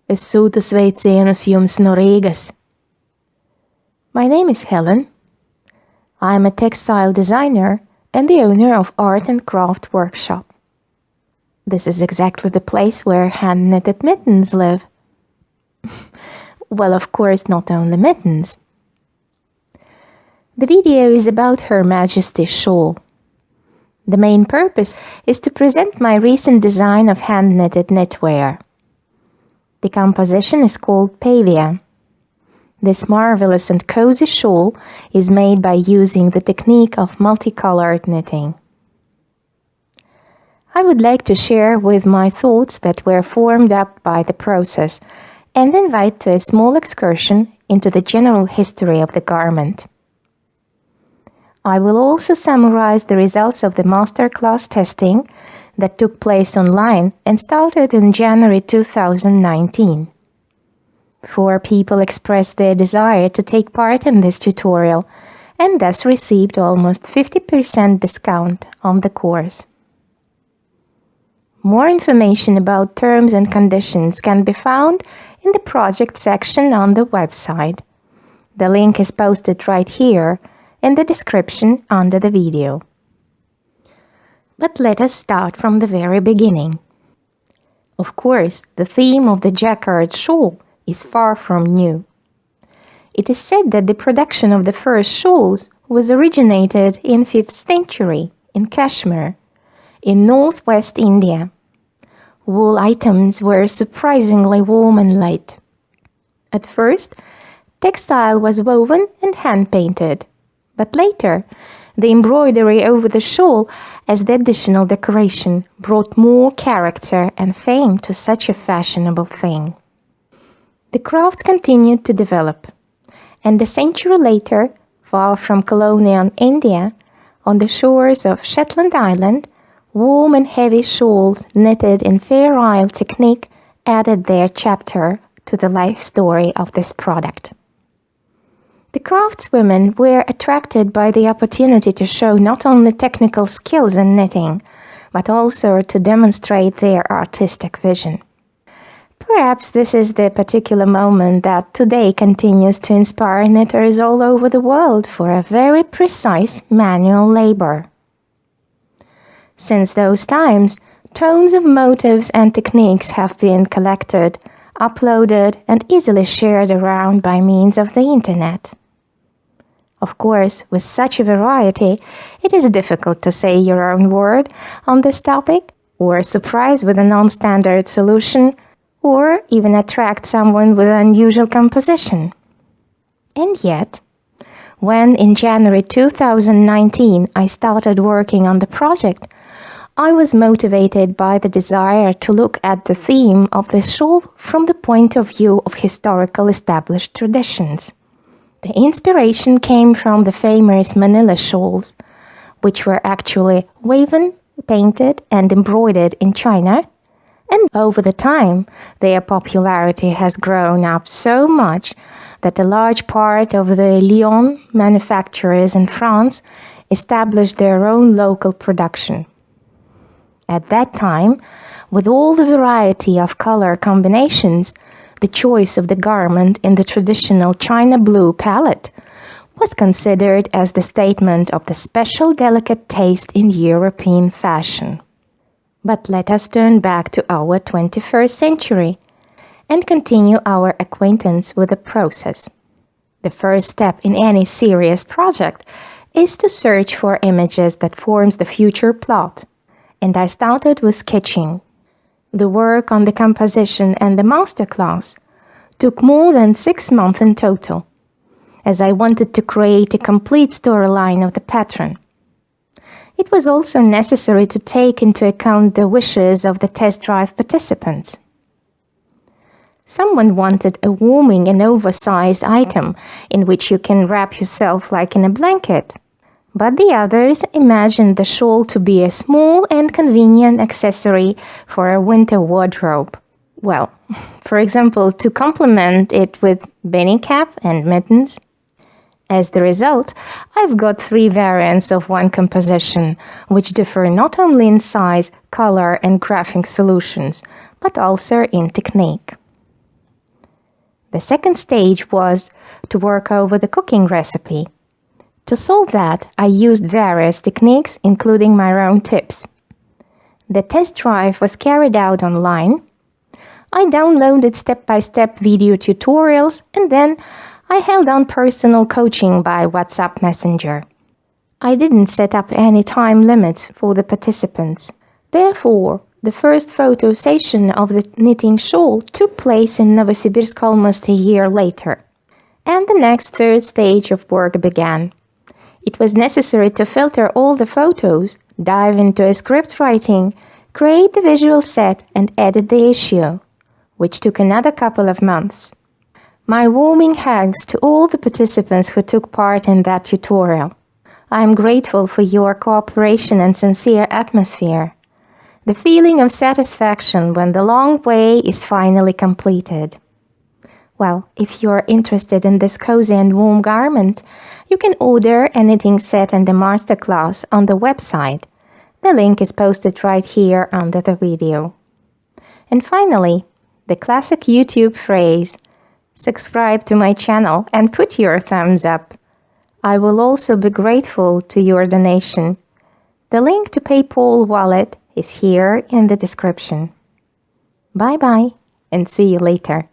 Es sūtu sveicienus jums no Rīgas. My name is Helen. I am a textile designer and the owner of Art and Craft Workshop. This is exactly the place where hand-knitted mittens live. Well, of course, not only mittens. The video is about Her Majesty's shawl. The main purpose is to present my recent design of hand-knitted knitwear. The composition is called Pavia. This marvelous and cozy shawl is made by using the technique of multicolored knitting. I would like to share with my thoughts that were formed up by the process and invite to a small excursion into the general history of the garment. I will also summarize the results of the masterclass testing that took place online and started in January 2019. 4 people expressed their desire to take part in this tutorial and thus received almost 50% discount on the course. More information about terms and conditions can be found in the project section on the website. The link is posted right here in the description under the video. But let us start from the very beginning. Of course, the theme of the jacquard shawl is far from new. It is said that the production of the first shawls was originated in 5th century in Kashmir, in northwest India. Wool items were surprisingly warm and light. At first, textile was woven and hand-painted, but later, the embroidery over the shawl as the additional decoration brought more character and fame to such a fashionable thing. The craft continued to develop, and a century later, far from colonial India, on the shores of Shetland Island, warm and heavy shawls knitted in Fair Isle technique added their chapter to the life story of this product. The craftswomen were attracted by the opportunity to show not only technical skills in knitting, but also to demonstrate their artistic vision. Perhaps this is the particular moment that today continues to inspire knitters all over the world for a very precise manual labor. Since those times, tons of motifs and techniques have been collected, uploaded, and easily shared around by means of the internet. Of course, with such a variety, it is difficult to say your own word on this topic, or surprise with a non-standard solution, or even attract someone with an unusual composition. And yet, when in January 2019 I started working on the project, I was motivated by the desire to look at the theme of the shawl from the point of view of historical established traditions. The inspiration came from the famous Manila shawls, which were actually woven, painted, and embroidered in China, and over the time, their popularity has grown up so much that a large part of the Lyon manufacturers in France established their own local production. At that time, with all the variety of color combinations, the choice of the garment in the traditional China blue palette was considered as the statement of the special delicate taste in European fashion. But let us turn back to our 21st century and continue our acquaintance with the process. The first step in any serious project is to search for images that forms the future plot, and I started with sketching. The work on the composition and the masterclass took more than 6 months in total, as I wanted to create a complete storyline of the pattern. It was also necessary to take into account the wishes of the test drive participants. Someone wanted a warming and oversized item in which you can wrap yourself like in a blanket, but the others imagined the shawl to be a small and convenient accessory for a winter wardrobe. Well, for example, to complement it with beanie cap and mittens. As the result, I've got 3 variants of one composition, which differ not only in size, color, and graphic solutions, but also in technique. The second stage was to work over the cooking recipe. To solve that, I used various techniques, including my own tips. The test drive was carried out online. I downloaded step-by-step video tutorials, and then I held on personal coaching by WhatsApp Messenger. I didn't set up any time limits for the participants. Therefore, the first photo session of the knitting shawl took place in Novosibirsk almost a year later. And the next third stage of work began. It was necessary to filter all the photos, dive into a script writing, create the visual set, and edit the issue, which took another couple of months. My warming hugs to all the participants who took part in that tutorial. I am grateful for your cooperation and sincere atmosphere. The feeling of satisfaction when the long way is finally completed. Well, if you're interested in this cozy and warm garment, you can order a knitting set and a masterclass on the website. The link is posted right here under the video. And finally, the classic YouTube phrase, subscribe to my channel and put your thumbs up. I will also be grateful to your donation. The link to PayPal wallet is here in the description. Bye bye and see you later.